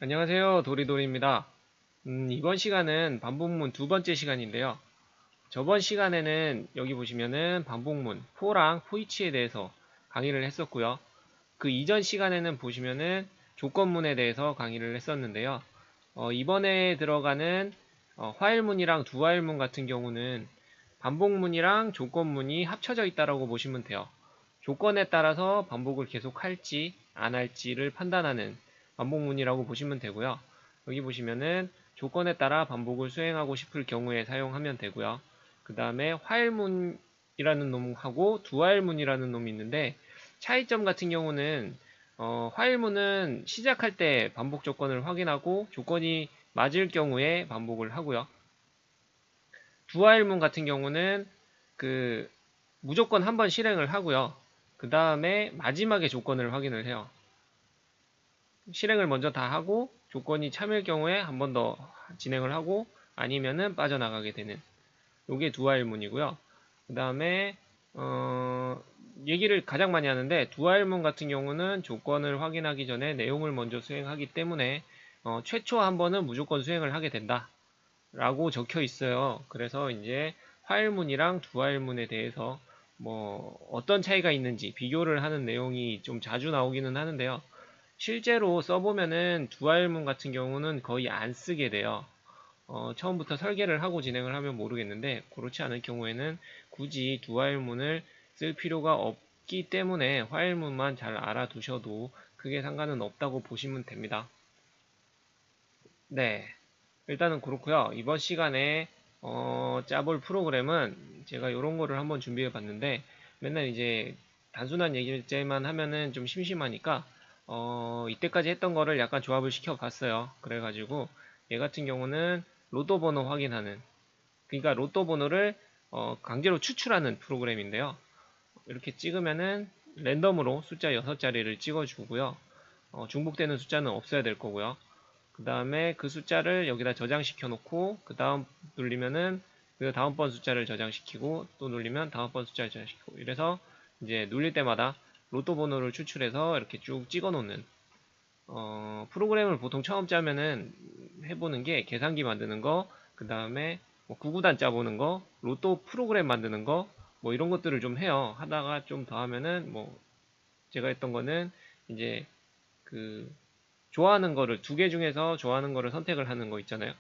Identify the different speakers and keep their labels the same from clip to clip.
Speaker 1: 안녕하세요. 도리도리입니다. 이번 시간은 반복문 두 번째 시간인데요. 저번 시간에는 여기 보시면은 반복문, 포랑 포이치에 대해서 강의를 했었고요. 그 이전 시간에는 보시면은 조건문에 대해서 강의를 했었는데요. 이번에 들어가는 화일문이랑 두화일문 같은 경우는 반복문이랑 조건문이 합쳐져 있다라고 보시면 돼요. 조건에 따라서 반복을 계속 할지 안 할지를 판단하는 반복문이라고 보시면 되고요. 여기 보시면은 조건에 따라 반복을 수행하고 싶을 경우에 사용하면 되고요. 그 다음에 화일문이라는 놈하고 두화일문이라는 놈이 있는데 차이점 같은 경우는 화일문은 시작할 때 반복 조건을 확인하고 조건이 맞을 경우에 반복을 하고요. 두화일문 같은 경우는 그 무조건 한번 실행을 하고요. 그 다음에 마지막에 조건을 확인을 해요. 실행을 먼저 다 하고 조건이 참일 경우에 한 번 더 진행을 하고 아니면은 빠져나가게 되는 요게 두화일문이고요. 그 다음에 얘기를 가장 많이 하는데 두화일문 같은 경우는 조건을 확인하기 전에 내용을 먼저 수행하기 때문에 최초 한 번은 무조건 수행을 하게 된다 라고 적혀 있어요. 그래서 이제 화일문이랑 두화일문에 대해서 뭐 어떤 차이가 있는지 비교를 하는 내용이 좀 자주 나오기는 하는데요. 실제로 써보면은 두화일문 같은 경우는 거의 안 쓰게 돼요. 처음부터 설계를 하고 진행을 하면 모르겠는데 그렇지 않을 경우에는 굳이 두화일문을 쓸 필요가 없기 때문에 화일문만 잘 알아두셔도 크게 상관은 없다고 보시면 됩니다. 네, 일단은 그렇고요. 이번 시간에 짜볼 프로그램은 제가 이런 거를 한번 준비해 봤는데 맨날 이제 단순한 얘기만 하면은 좀 심심하니까 이때까지 했던 거를 약간 조합을 시켜 봤어요. 그래가지고 얘 같은 경우는 로또 번호 확인하는, 그러니까 로또 번호를 강제로 추출하는 프로그램인데요. 이렇게 찍으면은 랜덤으로 숫자 6자리를 찍어주고요. 중복되는 숫자는 없어야 될 거고요. 그 다음에 그 숫자를 여기다 저장시켜 놓고 그 다음 누르면은 그 다음번 숫자를 저장시키고 또 누르면 다음번 숫자를 저장시키고 이래서 이제 눌릴 때마다 로또 번호를 추출해서 이렇게 쭉 찍어 놓는 프로그램을 보통 처음 짜면은 해보는 게 계산기 만드는 거, 그 다음에 뭐 구구단 짜보는 거, 로또 프로그램 만드는 거, 뭐 이런 것들을 좀 해요. 하다가 좀 더 하면은 뭐 제가 했던 거는 이제 그 좋아하는 거를 두 개 중에서 좋아하는 거를 선택을 하는 거 있잖아요.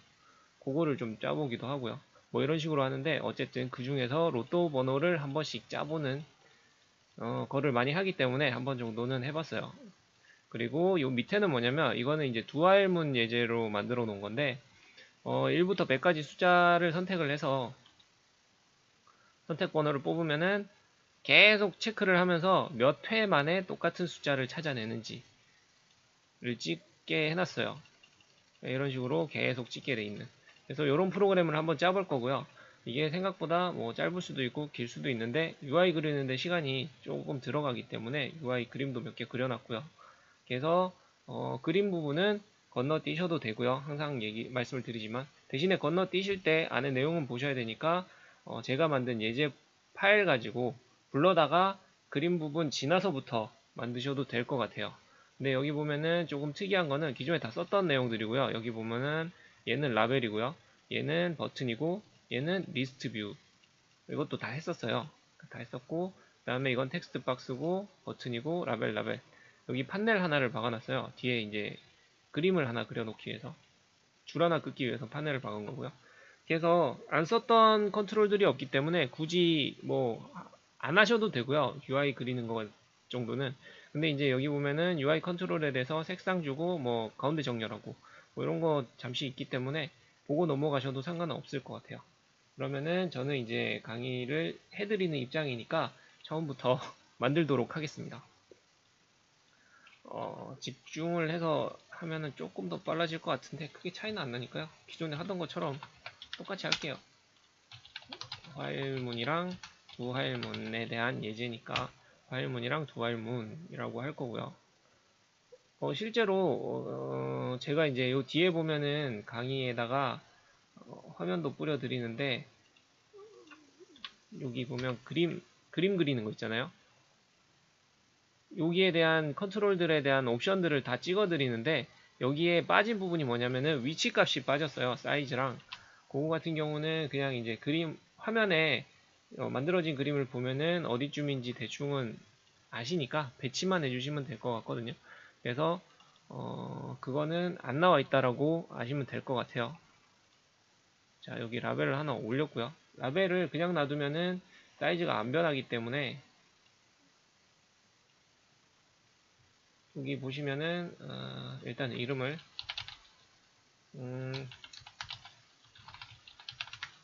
Speaker 1: 그거를 좀 짜보기도 하고요. 뭐 이런 식으로 하는데 어쨌든 그 중에서 로또 번호를 한 번씩 짜보는 거를 많이 하기 때문에 한 번 정도는 해봤어요. 그리고 요 밑에는 뭐냐면 이거는 이제 두알문 예제로 만들어 놓은 건데 1부터 100까지 숫자를 선택을 해서 선택 번호를 뽑으면은 계속 체크를 하면서 몇 회 만에 똑같은 숫자를 찾아내는지를 찍게 해놨어요. 이런 식으로 계속 찍게 돼 있는. 그래서 이런 프로그램을 한번 짜볼 거고요. 이게 생각보다 뭐 짧을 수도 있고 길 수도 있는데 UI 그리는데 시간이 조금 들어가기 때문에 UI 그림도 몇 개 그려놨고요. 그래서 그림 부분은 건너뛰셔도 되고요. 항상 말씀을 드리지만 대신에 건너뛰실 때 안에 내용은 보셔야 되니까 제가 만든 예제 파일 가지고 불러다가 그림 부분 지나서부터 만드셔도 될 것 같아요. 근데 여기 보면은 조금 특이한 거는 기존에 다 썼던 내용들이고요. 여기 보면은 얘는 라벨이고요. 얘는 버튼이고 얘는 리스트 뷰. 이것도 다 했었어요. 다 했었고 그 다음에 이건 텍스트 박스고 버튼이고 라벨. 여기 판넬 하나를 박아놨어요. 뒤에 이제 그림을 하나 그려놓기 위해서 줄 하나 긋기 위해서 판넬을 박은 거고요. 그래서 안 썼던 컨트롤들이 없기 때문에 굳이 뭐 안 하셔도 되고요. UI 그리는 거 정도는. 근데 이제 여기 보면은 UI 컨트롤에 대해서 색상 주고 뭐 가운데 정렬하고 뭐 이런 거 잠시 있기 때문에 보고 넘어가셔도 상관은 없을 것 같아요. 그러면은 저는 이제 강의를 해드리는 입장이니까 처음부터 만들도록 하겠습니다. 집중을 해서 하면은 조금 더 빨라질 것 같은데 크게 차이는 안 나니까요. 기존에 하던 것처럼 똑같이 할게요. 화일문이랑 두화일문에 대한 예제니까 화일문이랑 두화일문이라고 할 거고요. 실제로 제가 이제 요 뒤에 보면은 강의에다가 화면도 뿌려 드리는데 여기 보면 그림 그리는 거 있잖아요. 여기에 대한 컨트롤들에 대한 옵션들을 다 찍어 드리는데 여기에 빠진 부분이 뭐냐면은 위치 값이 빠졌어요. 사이즈랑. 그거 같은 경우는 그냥 이제 그림 화면에 만들어진 그림을 보면은 어디쯤인지 대충은 아시니까 배치만 해주시면 될 것 같거든요. 그래서 그거는 안 나와 있다라고 아시면 될 것 같아요. 자, 여기 라벨을 하나 올렸고요. 라벨을 그냥 놔두면은 사이즈가 안 변하기 때문에 여기 보시면은 일단 이름을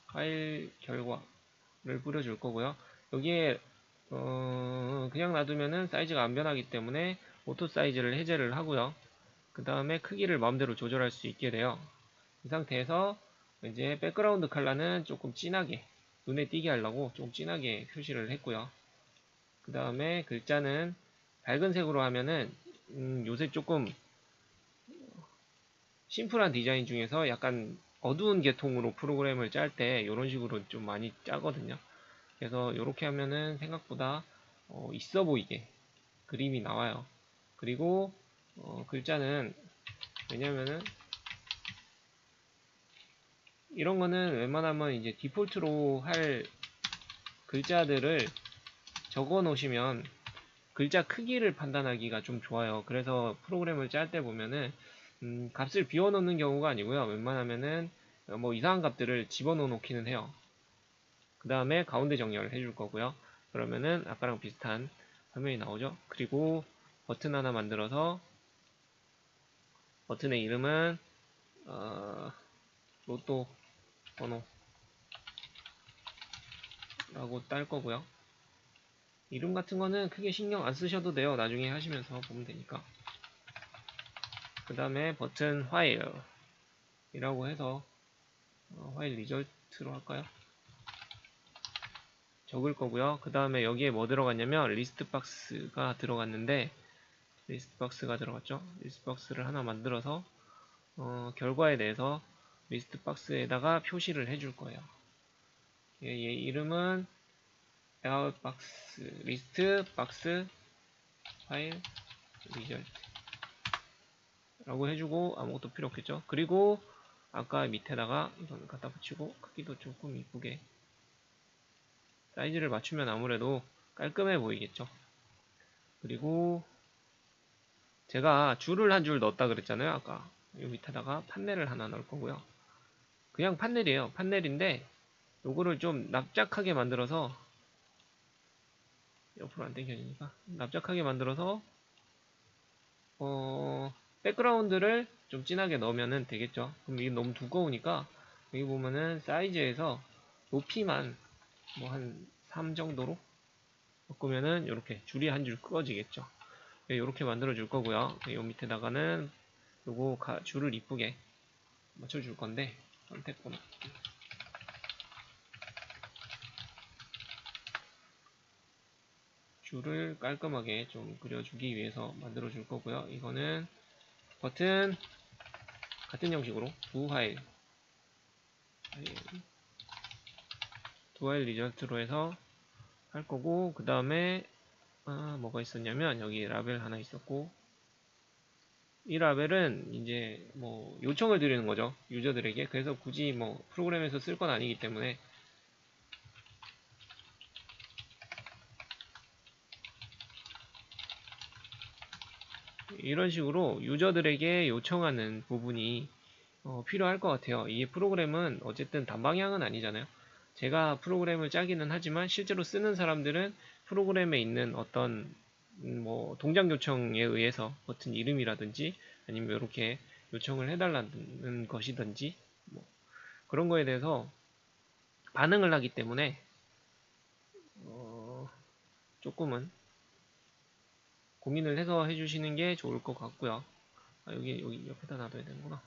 Speaker 1: 파일 결과를 뿌려줄 거고요. 여기에 그냥 놔두면은 사이즈가 안 변하기 때문에 오토 사이즈를 해제를 하고요. 그 다음에 크기를 마음대로 조절할 수 있게 돼요. 이 상태에서 이제 백그라운드 컬러는 조금 진하게 눈에 띄게 하려고 조금 진하게 표시를 했고요. 그 다음에 글자는 밝은 색으로 하면은 요새 조금 심플한 디자인 중에서 약간 어두운 계통으로 프로그램을 짤 때 이런 식으로 좀 많이 짜거든요. 그래서 이렇게 하면은 생각보다 있어 보이게 그림이 나와요. 그리고 글자는 왜냐면은 이런 거는 웬만하면 이제 디폴트로 할 글자들을 적어 놓으시면 글자 크기를 판단하기가 좀 좋아요. 그래서 프로그램을 짤 때 보면은 값을 비워 놓는 경우가 아니고요. 웬만하면은 뭐 이상한 값들을 집어넣어 놓기는 해요. 그 다음에 가운데 정렬을 해줄 거고요. 그러면은 아까랑 비슷한 화면이 나오죠. 그리고 버튼 하나 만들어서 버튼의 이름은 로또 번호라고 딸 거고요. 이름 같은 거는 크게 신경 안 쓰셔도 돼요. 나중에 하시면서 보면 되니까. 그 다음에 버튼 화일이라고 해서 화일 리절트로 할까요? 적을 거고요. 그 다음에 여기에 뭐 들어갔냐면 리스트 박스가 들어갔는데 리스트 박스가 들어갔죠. 리스트 박스를 하나 만들어서 결과에 대해서 리스트 박스에다가 표시를 해줄 거예요. 얘 이름은 박스 리스트 박스 파일 리절트 라고 해주고 아무것도 필요 없겠죠. 그리고 아까 밑에다가 이건 갖다 붙이고 크기도 조금 이쁘게 사이즈를 맞추면 아무래도 깔끔해 보이겠죠. 그리고 제가 줄을 한 줄 넣었다 그랬잖아요. 아까 이 밑에다가 판넬을 하나 넣을 거고요. 그냥 판넬이에요. 판넬인데 요거를 좀 납작하게 만들어서 옆으로 안 당겨지니까 납작하게 만들어서 백그라운드를 좀 진하게 넣으면 되겠죠. 그럼 이게 너무 두꺼우니까 여기 보면은 사이즈에서 높이만 뭐 한 3 정도로 바꾸면은 이렇게 줄이 한 줄 끄어지겠죠. 이렇게 만들어 줄 거고요. 이 밑에다가는 요거 줄을 이쁘게 맞춰 줄 건데 선택번호 줄을 깔끔하게 좀 그려주기 위해서 만들어 줄 거고요. 이거는 버튼 같은 형식으로 두 화일 리절트로 해서 할 거고, 그 다음에 뭐가 있었냐면 여기 라벨 하나 있었고, 이 라벨은 이제 뭐 요청을 드리는 거죠, 유저들에게. 그래서 굳이 뭐 프로그램에서 쓸 건 아니기 때문에 이런 식으로 유저들에게 요청하는 부분이 필요할 것 같아요. 이 프로그램은 어쨌든 단방향은 아니잖아요. 제가 프로그램을 짜기는 하지만 실제로 쓰는 사람들은 프로그램에 있는 어떤 뭐 동작 요청에 의해서 버튼 이름이라든지 아니면 이렇게 요청을 해달라는 것이든지 뭐 그런 거에 대해서 반응을 하기 때문에 조금은 고민을 해서 해주시는 게 좋을 것 같고요. 여기 옆에다 놔둬야 되는구나.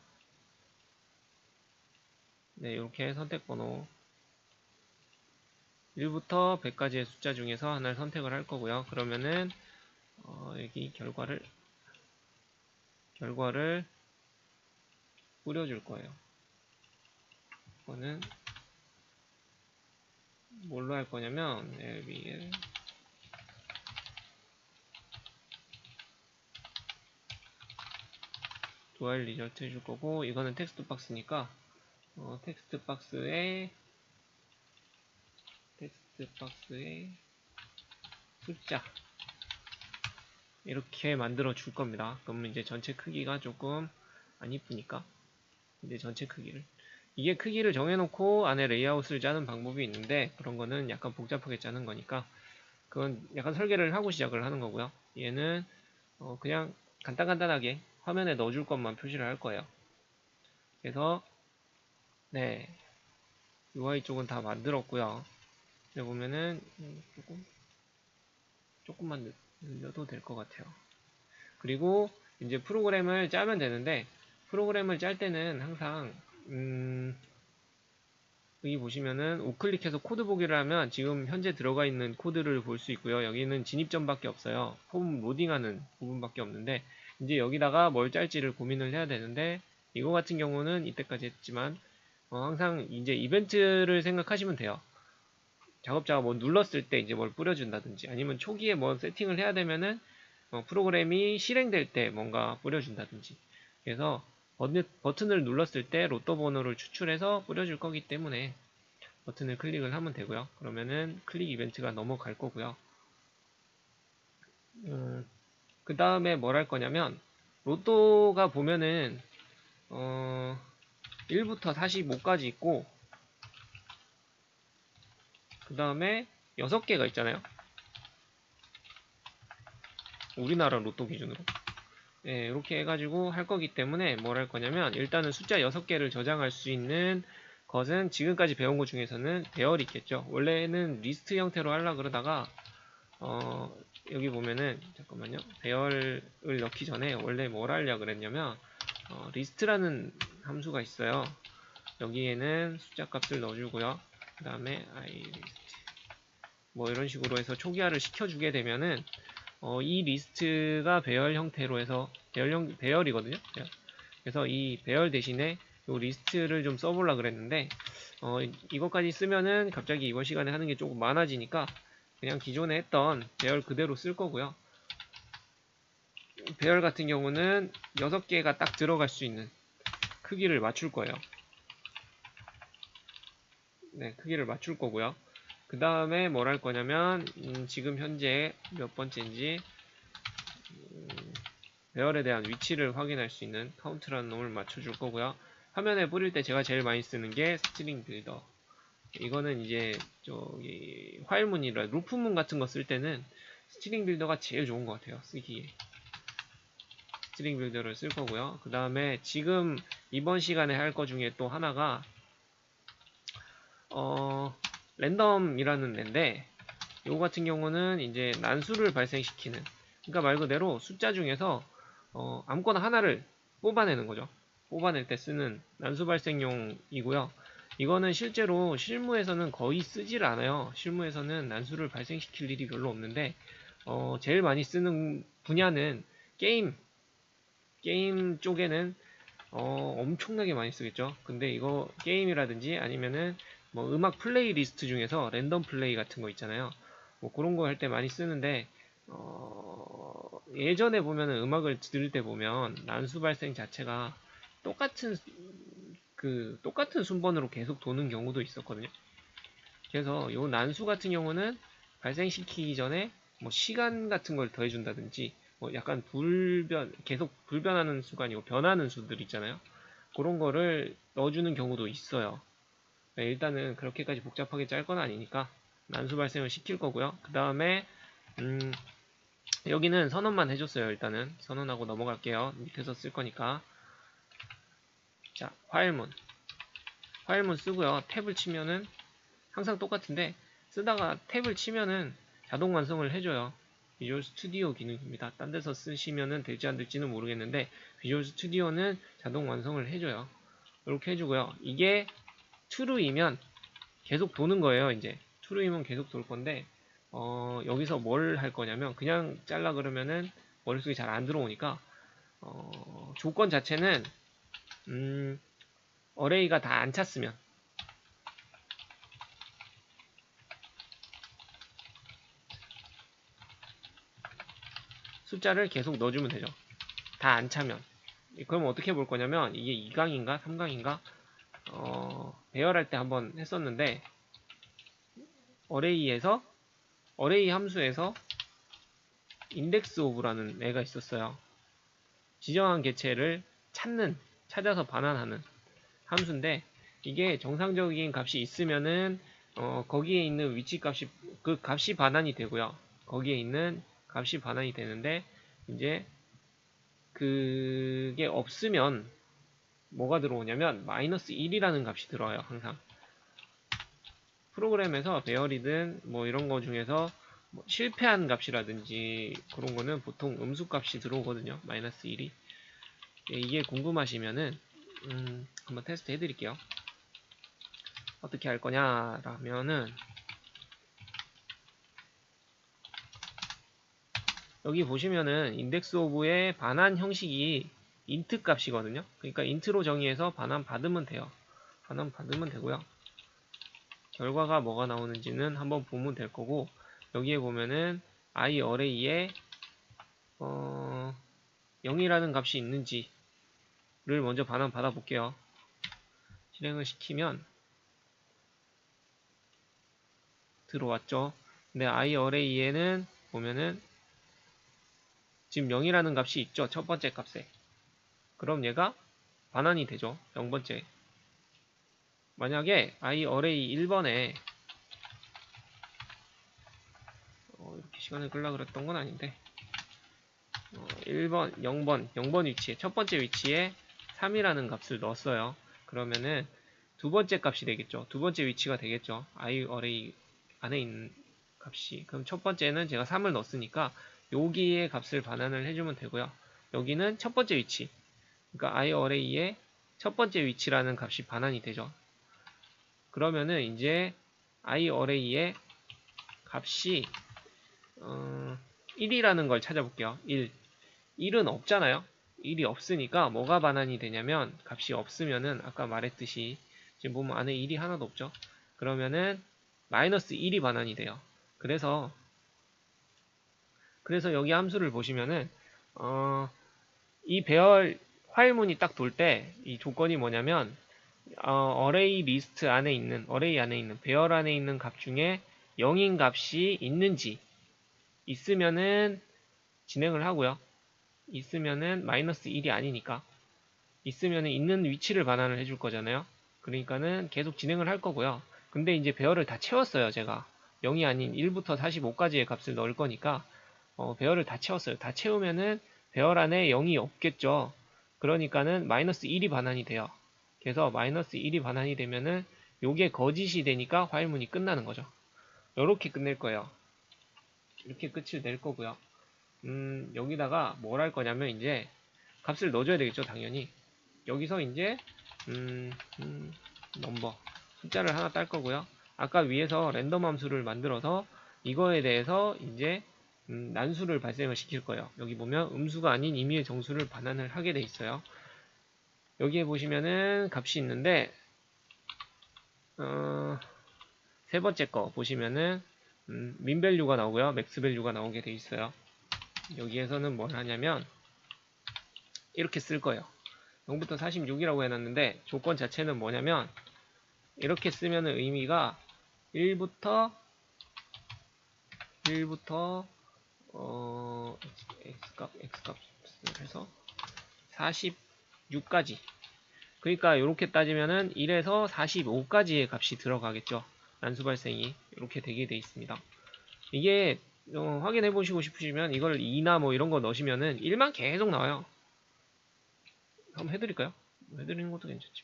Speaker 1: 네, 이렇게 선택번호 1부터 100까지의 숫자 중에서 하나를 선택을 할 거고요. 그러면은 여기 결과를 뿌려줄 거예요. 이거는 뭘로 할 거냐면 LBL while result 해줄 거고, 이거는 텍스트 박스니까 텍스트 박스에 숫자 이렇게 만들어 줄 겁니다. 그러면 이제 전체 크기가 조금 안 이쁘니까 이제 전체 크기를, 이게 크기를 정해놓고 안에 레이아웃을 짜는 방법이 있는데, 그런 거는 약간 복잡하게 짜는 거니까 그건 약간 설계를 하고 시작을 하는 거고요. 얘는 그냥 간단하게 화면에 넣어줄 것만 표시를 할 거예요. 그래서 네, UI 쪽은 다 만들었고요. 여기 보면은 조금만 늘려도 될 것 같아요. 그리고 이제 프로그램을 짜면 되는데, 프로그램을 짤 때는 항상 여기 보시면은 우클릭해서 코드 보기를 하면 지금 현재 들어가 있는 코드를 볼 수 있고요. 여기는 진입점밖에 없어요. 폼 로딩하는 부분밖에 없는데, 이제 여기다가 뭘 짤지를 고민을 해야 되는데, 이거 같은 경우는 이때까지 했지만 항상 이제 이벤트를 생각하시면 돼요. 작업자가 뭐 눌렀을 때 이제 뭘 뿌려준다든지, 아니면 초기에 뭐 세팅을 해야 되면은 프로그램이 실행될 때 뭔가 뿌려준다든지. 그래서 버튼을 눌렀을 때 로또 번호를 추출해서 뿌려줄 거기 때문에 버튼을 클릭을 하면 되고요. 그러면은 클릭 이벤트가 넘어갈 거고요. 그 다음에 뭘 할 거냐면, 로또가 보면은 1부터 45까지 있고, 그 다음에 6개가 있잖아요. 우리나라 로또 기준으로. 네, 이렇게 해가지고 할 거기 때문에 뭘 할 거냐면, 일단은 숫자 6개를 저장할 수 있는 것은 지금까지 배운 것 중에서는 배열이 있겠죠. 원래는 리스트 형태로 하려고 그러다가 여기 보면은 잠깐만요. 배열을 넣기 전에 원래 뭘 하려고 그랬냐면 리스트라는 함수가 있어요. 여기에는 숫자 값을 넣어주고요. 그 다음에 iList 뭐 이런 식으로 해서 초기화를 시켜주게 되면은 이 리스트가 배열 형태로 해서 배열이거든요. 그래서 이 배열 대신에 이 리스트를 좀 써보려고 그랬는데 이것까지 쓰면은 갑자기 이번 시간에 하는 게 조금 많아지니까 그냥 기존에 했던 배열 그대로 쓸 거고요. 배열 같은 경우는 6개가 딱 들어갈 수 있는 크기를 맞출 거예요. 네, 크기를 맞출 거고요. 그 다음에 뭘 할 거냐면 지금 현재 몇 번째인지 배열에 대한 위치를 확인할 수 있는 카운트라는 놈을 맞춰줄 거고요. 화면에 뿌릴 때 제가 제일 많이 쓰는 게 스트링 빌더. 이거는 이제 저기 화일문이라 루프문 같은 거 쓸 때는 스트링 빌더가 제일 좋은 것 같아요. 쓰기에. 스트링 빌더를 쓸 거고요. 그 다음에 지금 이번 시간에 할 거 중에 또 하나가 랜덤이라는 앤데, 요거 같은 경우는 이제 난수를 발생시키는, 그러니까 말 그대로 숫자 중에서 아무거나 하나를 뽑아내는 거죠. 뽑아낼 때 쓰는 난수 발생용이고요. 이거는 실제로 실무에서는 거의 쓰질 않아요. 실무에서는 난수를 발생시킬 일이 별로 없는데 제일 많이 쓰는 분야는 게임 쪽에는 엄청나게 많이 쓰겠죠. 근데 이거 게임이라든지 아니면은 뭐 음악 플레이리스트 중에서 랜덤 플레이 같은 거 있잖아요. 뭐 그런 거 할 때 많이 쓰는데 예전에 보면은 음악을 들을 때 보면 난수 발생 자체가 똑같은 순번으로 계속 도는 경우도 있었거든요. 그래서 요 난수 같은 경우는 발생시키기 전에 뭐 시간 같은 걸 더해준다든지 뭐 약간 계속 불변하는 수가 아니고 변하는 수들 있잖아요. 그런 거를 넣어주는 경우도 있어요. 네, 일단은 그렇게까지 복잡하게 짤 건 아니니까 난수 발생을 시킬 거고요. 그 다음에 여기는 선언만 해줬어요. 일단은 선언하고 넘어갈게요. 밑에서 쓸 거니까. 자, 화일문 쓰고요. 탭을 치면은 항상 똑같은데 쓰다가 탭을 치면은 자동 완성을 해줘요. 비주얼 스튜디오 기능입니다. 딴 데서 쓰시면은 될지 안 될지는 모르겠는데 비주얼 스튜디오는 자동 완성을 해줘요. 이렇게 해주고요. 이게 true이면 계속 도는 거예요. 이제 true이면 계속 돌 건데 여기서 뭘 할 거냐면, 그냥 잘라 그러면은 머릿속에 잘 안 들어오니까 조건 자체는 어레이가 다 안 찼으면 숫자를 계속 넣어주면 되죠. 다 안 차면. 그럼 어떻게 볼 거냐면 이게 2강인가 3강인가 배열할 때 한번 했었는데 어레이 함수에서 인덱스 오브라는 애가 있었어요. 지정한 개체를 찾아서 반환하는 함수인데 이게 정상적인 값이 있으면은 거기에 있는 위치 값이 그 값이 반환이 되고요. 거기에 있는 값이 반환이 되는데 이제 그게 없으면 뭐가 들어오냐면 마이너스 1이라는 값이 들어와요. 항상 프로그램에서 배열이든 뭐 이런 거 중에서 뭐 실패한 값이라든지 그런 거는 보통 음수 값이 들어오거든요. 마이너스 1이. 이게 궁금하시면은 한번 테스트 해드릴게요. 어떻게 할 거냐라면은 여기 보시면은 인덱스 오브의 반환 형식이 인트 값이거든요. 그러니까 인트로 정의해서 반환 받으면 돼요. 반환 받으면 되고요. 결과가 뭐가 나오는지는 한번 보면 될 거고 여기에 보면은 i 어레이에 0이라는 값이 있는지를 먼저 반환 받아 볼게요. 실행을 시키면 들어왔죠. 근데 i 어레이에는 보면은 지금 0이라는 값이 있죠. 첫 번째 값에. 그럼 얘가 반환이 되죠. 0번째. 만약에 i 어레이 1번에 이렇게 시간을 끌라 그랬던 건 아닌데 1번, 0번 위치에 첫 번째 위치에 3이라는 값을 넣었어요. 그러면은 두 번째 값이 되겠죠. 두 번째 위치가 되겠죠. i 어레이 안에 있는 값이. 그럼 첫 번째는 제가 3을 넣었으니까 여기에 값을 반환을 해주면 되고요. 여기는 첫 번째 위치. 그러니까 i 어레이의 첫 번째 위치라는 값이 반환이 되죠. 그러면은 이제 i 어레이의 값이 1이라는 걸 찾아볼게요. 1은 없잖아요. 1이 없으니까 뭐가 반환이 되냐면 값이 없으면은 아까 말했듯이 지금 보면 안에 1이 하나도 없죠. 그러면은 마이너스 1이 반환이 돼요. 그래서 여기 함수를 보시면은 이 배열 화일문이 딱 돌 때 이 조건이 뭐냐면 어레이 리스트 안에 있는 어레이 안에 있는 배열 안에 있는 값 중에 0인 값이 있는지 있으면은 진행을 하고요. 있으면은 마이너스 1이 아니니까 있으면은 있는 위치를 반환을 해줄 거잖아요. 그러니까는 계속 진행을 할 거고요. 근데 이제 배열을 다 채웠어요. 제가 0이 아닌 1부터 45까지의 값을 넣을 거니까 배열을 다 채웠어요. 다 채우면은 배열 안에 0이 없겠죠. 그러니까는 마이너스 1이 반환이 돼요. 그래서 마이너스 1이 반환이 되면은 요게 거짓이 되니까 화일문이 끝나는 거죠. 이렇게 끝낼 거예요. 이렇게 끝을 낼 거고요. 여기다가 뭘 할 거냐면 이제 값을 넣어줘야 되겠죠, 당연히. 여기서 이제 넘버 숫자를 하나 딸 거고요. 아까 위에서 랜덤 함수를 만들어서 이거에 대해서 이제 난수를 발생을 시킬 거예요. 여기 보면 음수가 아닌 임의의 정수를 반환을 하게 돼 있어요. 여기에 보시면은 값이 있는데 세 번째 거 보시면은 민밸류가 나오고요, 맥스밸류가 나오게 돼 있어요. 여기에서는 뭘 하냐면 이렇게 쓸 거예요. 0부터 46이라고 해놨는데 조건 자체는 뭐냐면 이렇게 쓰면 의미가 1부터 x값을 해서 46까지, 그러니까 이렇게 따지면은 1에서 45까지의 값이 들어가겠죠. 난수 발생이 이렇게 되게 돼 있습니다. 이게 확인해 보시고 싶으시면 이걸 2나 뭐 이런 거 넣으시면은 1만 계속 나와요. 한번 해드릴까요? 해드리는 것도 괜찮지.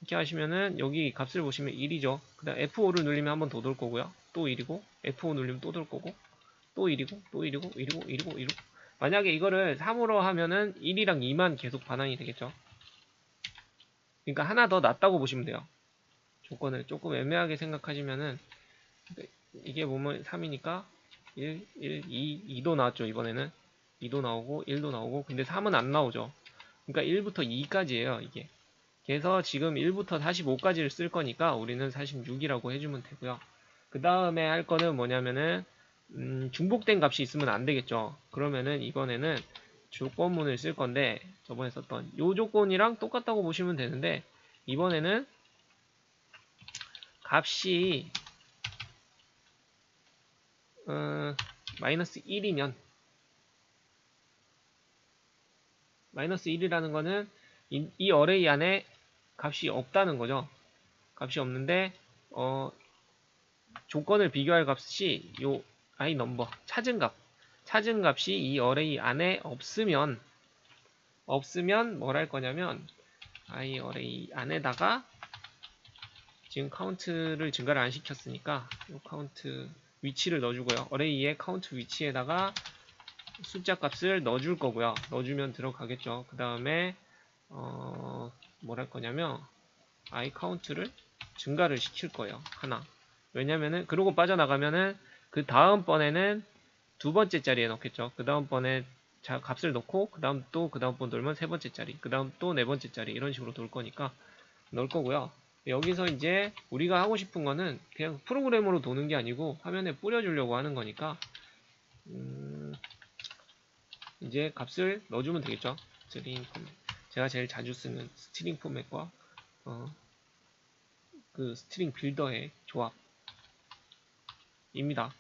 Speaker 1: 이렇게 하시면은 여기 값을 보시면 1이죠. 그 다음 F5를 누르면 한 번 더 돌 거고요. 또 1이고 F5 누르면 또 돌 거고 또 1이고 또 1이고 1이고 1이고 1이고. 만약에 이거를 3으로 하면은 1이랑 2만 계속 반환이 되겠죠. 그러니까 하나 더 낫다고 보시면 돼요. 조건을 조금 애매하게 생각하시면은 이게 보면 3이니까 1, 2, 2도 나왔죠. 이번에는 2도 나오고 1도 나오고, 근데 3은 안 나오죠. 그러니까 1부터 2까지예요 이게. 그래서 지금 1부터 45까지를 쓸 거니까 우리는 46이라고 해주면 되고요. 그 다음에 할 거는 뭐냐면은 중복된 값이 있으면 안 되겠죠. 그러면은 이번에는 조건문을 쓸 건데 저번에 썼던 요 조건이랑 똑같다고 보시면 되는데 이번에는 값이 마이너스 1이면 마이너스 1이라는 거는 이 어레이 안에 값이 없다는 거죠. 값이 없는데 조건을 비교할 값이 요 i 넘버 찾은 값이 이 어레이 안에 없으면 뭘 할 거냐면 i 어레이 안에다가 지금 카운트를 증가를 안 시켰으니까 요 카운트 위치를 넣어주고요. 어레이의 카운트 위치에다가 숫자 값을 넣어줄 거고요. 넣어주면 들어가겠죠. 그 다음에 뭘 할 거냐면 i 카운트를 증가를 시킬 거예요. 하나. 왜냐면은 그러고 빠져나가면은 그 다음번에는 두 번째 자리에 넣겠죠. 그 다음번에 값을 넣고 그 다음 번 돌면 세 번째 자리, 그 다음 또 네 번째 자리 이런 식으로 돌 거니까 넣을 거고요. 여기서 이제 우리가 하고 싶은 거는 그냥 프로그램으로 도는 게 아니고 화면에 뿌려주려고 하는 거니까 이제 값을 넣어주면 되겠죠. 스트링 포맷. 제가 제일 자주 쓰는 스트링 포맷과 그 스트링 빌더의 조합입니다.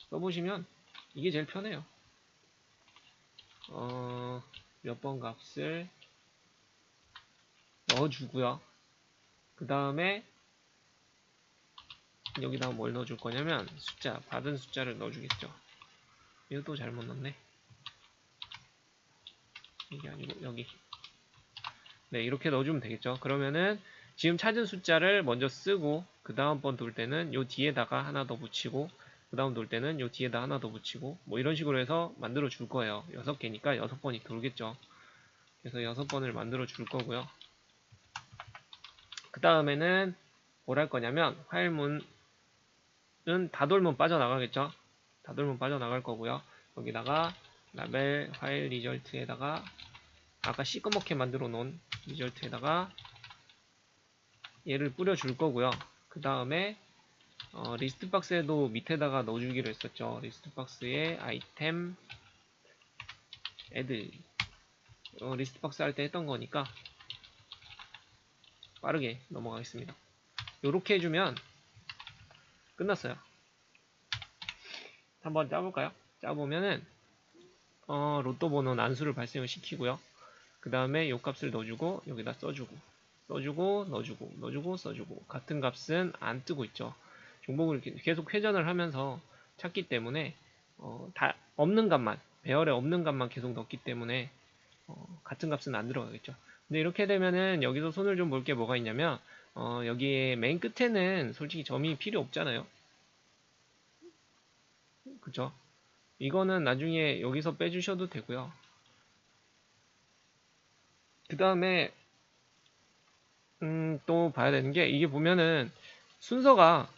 Speaker 1: 써보시면 이게 제일 편해요. 몇 번 값을 넣어주고요. 그 다음에 여기다 뭘 넣어줄 거냐면 숫자, 받은 숫자를 넣어주겠죠. 이것도 잘못 넣네. 이게 아니고 여기. 네, 이렇게 넣어주면 되겠죠. 그러면은 지금 찾은 숫자를 먼저 쓰고 그 다음번 돌 때는 요 뒤에다가 하나 더 붙이고 그 다음 돌 때는 요 뒤에다 하나 더 붙이고 뭐 이런 식으로 해서 만들어 줄 거예요. 6개니까 6번이 돌겠죠. 그래서 6번을 만들어 줄 거고요. 그 다음에는 뭘 할 거냐면 화일문은 다 돌면 빠져나가겠죠. 다 돌면 빠져나갈 거고요. 여기다가 라벨 화일 리절트에다가 아까 시꺼멓게 만들어 놓은 리절트에다가 얘를 뿌려 줄 거고요. 그 다음에 리스트 박스에도 밑에다가 넣어주기로 했었죠. 리스트 박스에 아이템 애드 리스트 박스 할 때 했던 거니까 빠르게 넘어가겠습니다. 요렇게 해주면 끝났어요. 한번 짜볼까요? 짜보면은 로또 번호 난수를 발생을 시키고요. 그 다음에 요 값을 넣어주고 여기다 써주고 넣어주고 써주고 같은 값은 안 뜨고 있죠. 종목을 계속 회전을 하면서 찾기 때문에 다 없는 값만 배열에 없는 값만 계속 넣기 때문에 같은 값은 안 들어가겠죠. 근데 이렇게 되면은 여기서 손을 좀 볼 게 뭐가 있냐면 여기에 맨 끝에는 솔직히 점이 필요 없잖아요. 그쵸? 이거는 나중에 여기서 빼주셔도 되고요. 그 다음에 또 봐야 되는 게 이게 보면은 순서가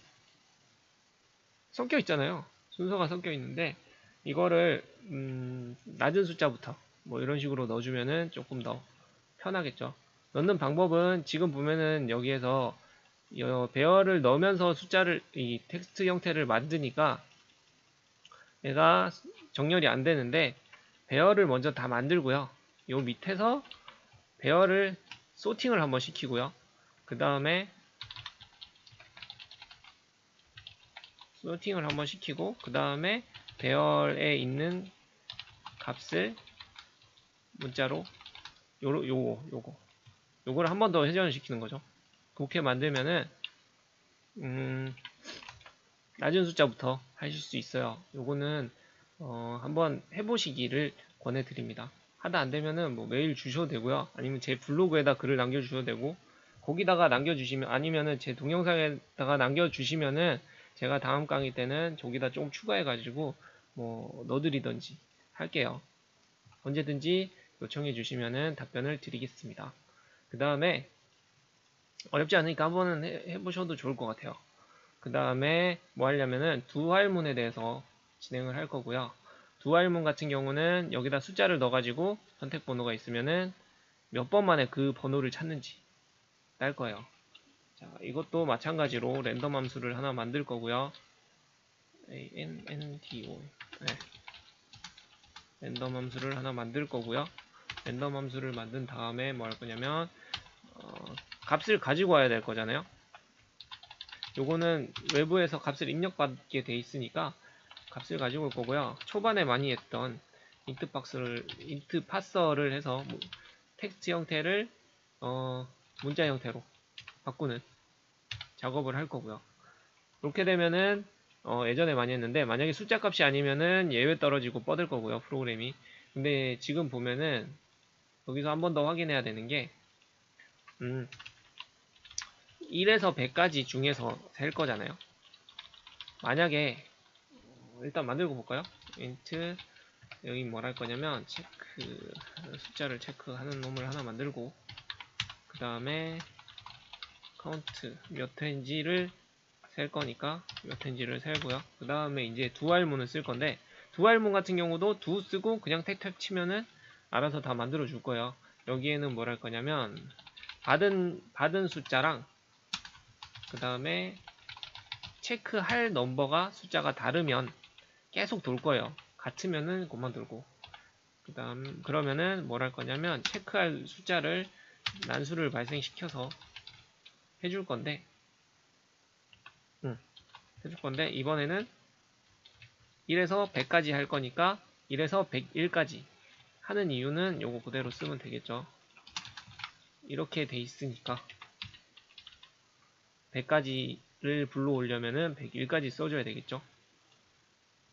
Speaker 1: 섞여 있잖아요. 순서가 섞여 있는데 이거를 낮은 숫자부터 뭐 이런 식으로 넣어주면은 조금 더 편하겠죠. 넣는 방법은 지금 보면은 여기에서 배열을 넣으면서 숫자를 이 텍스트 형태를 만드니까 얘가 정렬이 안 되는데 배열을 먼저 다 만들고요. 요 밑에서 배열을 소팅을 한번 시키고요. 그 다음에 소팅을 한번 시키고 그 다음에 배열에 있는 값을 문자로 요거를 한 번 더 회전을 시키는 거죠. 그렇게 만들면은 낮은 숫자부터 하실 수 있어요. 요거는 한번 해보시기를 권해드립니다. 하다 안되면은 뭐 메일 주셔도 되고요. 아니면 제 블로그에다 글을 남겨주셔도 되고 거기다가 남겨주시면 아니면은 제 동영상에다가 남겨주시면은 제가 다음 강의 때는 저기다 조금 추가해가지고 뭐 넣어드리던지 할게요. 언제든지 요청해 주시면은 답변을 드리겠습니다. 그 다음에 어렵지 않으니까 한번은 해보셔도 좋을 것 같아요. 그 다음에 뭐 하려면은 두 화일문에 대해서 진행을 할 거고요. 두 화일문 같은 경우는 여기다 숫자를 넣어가지고 선택 번호가 있으면은 몇 번 만에 그 번호를 찾는지 딸 거예요. 자, 이것도 마찬가지로 랜덤 함수를 하나 만들 거고요. ANNDO 네. 랜덤 함수를 하나 만들 거고요. 랜덤 함수를 만든 다음에 뭐 할 거냐면 값을 가지고 와야 될 거잖아요. 요거는 외부에서 값을 입력받게 돼 있으니까 값을 가지고 올 거고요. 초반에 많이 했던 인트 파서를 해서 텍스트 형태를 문자 형태로 바꾸는 작업을 할 거고요. 이렇게 되면은 예전에 많이 했는데 만약에 숫자 값이 아니면은 예외 떨어지고 뻗을 거고요, 프로그램이. 근데 지금 보면은 여기서 한 번 더 확인해야 되는 게 1에서 100까지 중에서 셀 거잖아요. 만약에 일단 만들고 볼까요? int 여기 뭘 할 거냐면 체크 숫자를 체크하는 놈을 하나 만들고 그 다음에 카운트 몇 회인지를 셀 거니까 몇 회인지를 세고요. 그 다음에 이제 두알문을 쓸 건데 두알문 같은 경우도 두 쓰고 그냥 택택 치면은 알아서 다 만들어 줄 거예요. 여기에는 뭘 할 거냐면 받은 숫자랑 그 다음에 체크할 넘버가 숫자가 다르면 계속 돌 거예요. 같으면은 그만 돌고 그러면은 뭘 할 거냐면 체크할 숫자를 난수를 발생시켜서 해줄 건데 이번에는 1에서 100까지 할 거니까 1에서 101까지 하는 이유는 요거 그대로 쓰면 되겠죠. 이렇게 돼 있으니까 100까지를 불러오려면은 101까지 써줘야 되겠죠.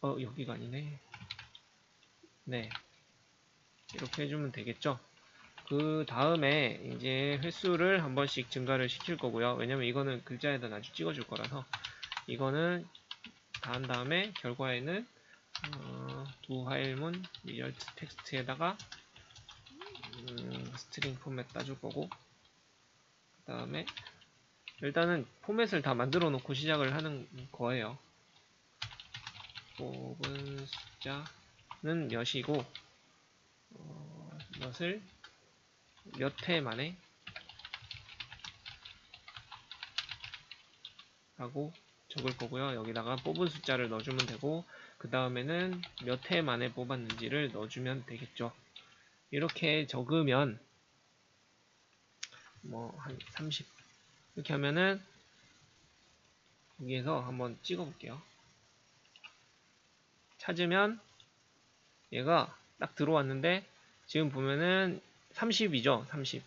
Speaker 1: 여기가 아니네. 네, 이렇게 해주면 되겠죠. 그 다음에 이제 횟수를 한 번씩 증가를 시킬 거고요. 왜냐면 이거는 글자에다 나중에 찍어줄 거라서 이거는 다 한 다음에 결과에는 두 화일문 result 텍스트에다가 스트링 포맷 따줄 거고 그 다음에 일단은 포맷을 다 만들어 놓고 시작을 하는 거예요. 뽑은 숫자는 몇이고 몇을 몇 회 만에 라고 적을 거고요. 여기다가 뽑은 숫자를 넣어주면 되고 그 다음에는 몇 회 만에 뽑았는지를 넣어주면 되겠죠. 이렇게 적으면 뭐 한 30 이렇게 하면은 여기에서 한번 찍어 볼게요. 찾으면 얘가 딱 들어왔는데 지금 보면은 30이죠. 30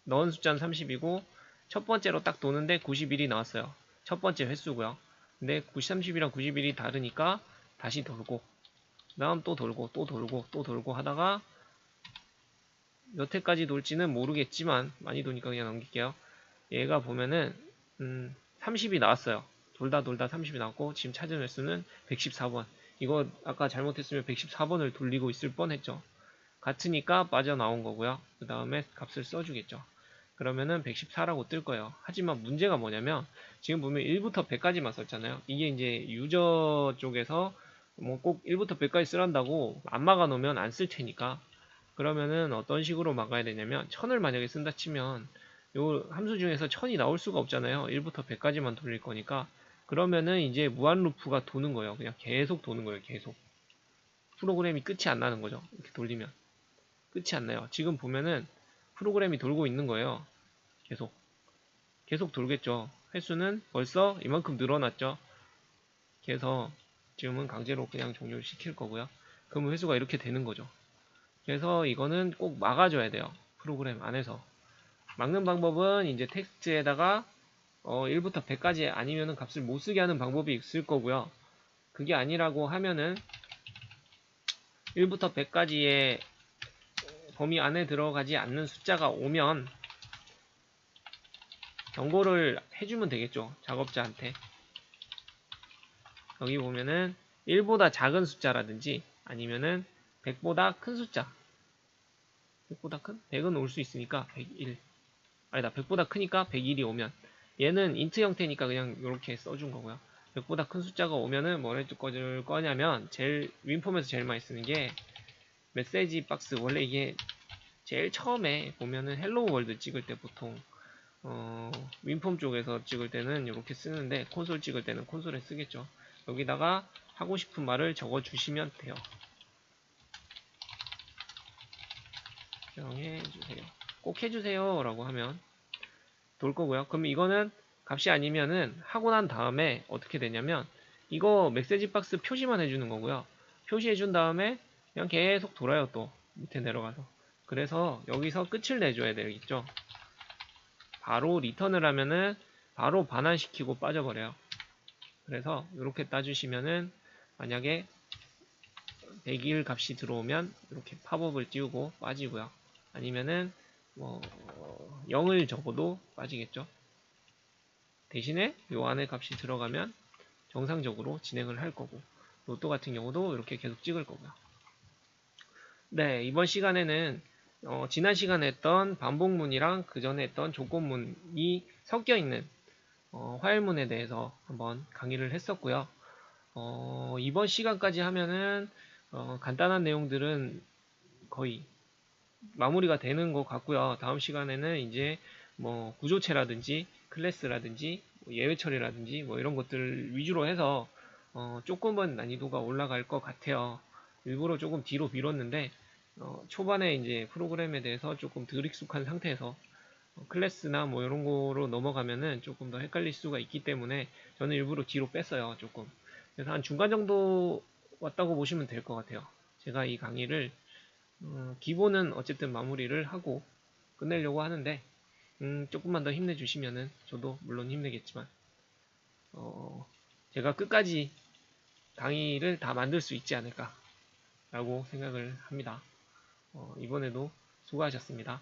Speaker 1: 넣은 숫자는 30이고 첫 번째로 딱 도는데 91이 나왔어요. 첫 번째 횟수고요. 근데 30이랑 91이 다르니까 다시 돌고 그 다음 또 돌고 또 돌고 또 돌고 하다가 몇 회까지 돌지는 모르겠지만 많이 도니까 그냥 넘길게요. 얘가 보면은 30이 나왔어요. 돌다 30이 나왔고 지금 찾은 횟수는 114번. 이거 아까 잘못했으면 114번을 돌리고 있을 뻔했죠. 같으니까 빠져나온 거고요. 그 다음에 값을 써주겠죠. 그러면은 114라고 뜰 거예요. 하지만 문제가 뭐냐면 지금 보면 1부터 100까지만 썼잖아요. 이게 이제 유저 쪽에서 뭐 꼭 1부터 100까지 쓰란다고 안 막아 놓으면 안 쓸 테니까 그러면은 어떤 식으로 막아야 되냐면 1000을 만약에 쓴다 치면 요 함수 중에서 1000이 나올 수가 없잖아요. 1부터 100까지만 돌릴 거니까 그러면은 이제 무한 루프가 도는 거예요. 그냥 계속 도는 거예요. 계속 프로그램이 끝이 안 나는 거죠. 이렇게 돌리면 끝이 안 나요. 지금 보면은 프로그램이 돌고 있는 거예요. 계속 돌겠죠. 횟수는 벌써 이만큼 늘어났죠. 그래서 지금은 강제로 그냥 종료를 시킬 거고요. 그러면 횟수가 이렇게 되는 거죠. 그래서 이거는 꼭 막아줘야 돼요. 프로그램 안에서. 막는 방법은 이제 텍스트에다가 1부터 100까지 아니면은 값을 못 쓰게 하는 방법이 있을 거고요. 그게 아니라고 하면은 1부터 100까지의 범위 안에 들어가지 않는 숫자가 오면 경고를 해주면 되겠죠. 작업자한테. 여기 보면은 1보다 작은 숫자라든지 아니면은 100보다 큰 숫자 100보다 큰? 100은 올 수 있으니까 101 아니다 100보다 크니까 101이 오면 얘는 인트 형태니까 그냥 이렇게 써준 거고요. 100보다 큰 숫자가 오면은 뭘 해줄 거냐면 제일 윈폼에서 제일 많이 쓰는 게 메시지 박스. 원래 이게 제일 처음에 보면은 헬로우 월드 찍을 때 보통 윈폼 쪽에서 찍을 때는 이렇게 쓰는데 콘솔 찍을 때는 콘솔에 쓰겠죠. 여기다가 하고 싶은 말을 적어 주시면 돼요. 정해주세요. 꼭 해주세요 라고 하면 돌 거고요. 그럼 이거는 값이 아니면은 하고 난 다음에 어떻게 되냐면 이거 메시지 박스 표시만 해주는 거고요. 표시해 준 다음에 그냥 계속 돌아요. 또 밑에 내려가서. 그래서 여기서 끝을 내줘야 되겠죠. 바로 리턴을 하면은 바로 반환시키고 빠져버려요. 그래서 이렇게 따주시면은 만약에 100일 값이 들어오면 이렇게 팝업을 띄우고 빠지고요. 아니면은 뭐 0을 적어도 빠지겠죠. 대신에 요 안에 값이 들어가면 정상적으로 진행을 할 거고, 로또 같은 경우도 이렇게 계속 찍을 거고요. 네, 이번 시간에는 지난 시간에 했던 반복문이랑 그 전에 했던 조건문이 섞여 있는 화열문에 대해서 한번 강의를 했었고요. 이번 시간까지 하면은 간단한 내용들은 거의 마무리가 되는 것 같고요. 다음 시간에는 이제 뭐 구조체라든지 클래스라든지 뭐 예외 처리라든지 뭐 이런 것들 위주로 해서 조금은 난이도가 올라갈 것 같아요. 일부러 조금 뒤로 미뤘는데 초반에 이제 프로그램에 대해서 조금 덜 익숙한 상태에서 클래스나 뭐 이런 거로 넘어가면은 조금 더 헷갈릴 수가 있기 때문에 저는 일부러 뒤로 뺐어요. 조금. 그래서 한 중간 정도 왔다고 보시면 될 것 같아요. 제가 이 강의를 기본은 어쨌든 마무리를 하고 끝내려고 하는데 조금만 더 힘내주시면은 저도 물론 힘내겠지만 제가 끝까지 강의를 다 만들 수 있지 않을까 라고 생각을 합니다. 이번에도 수고하셨습니다.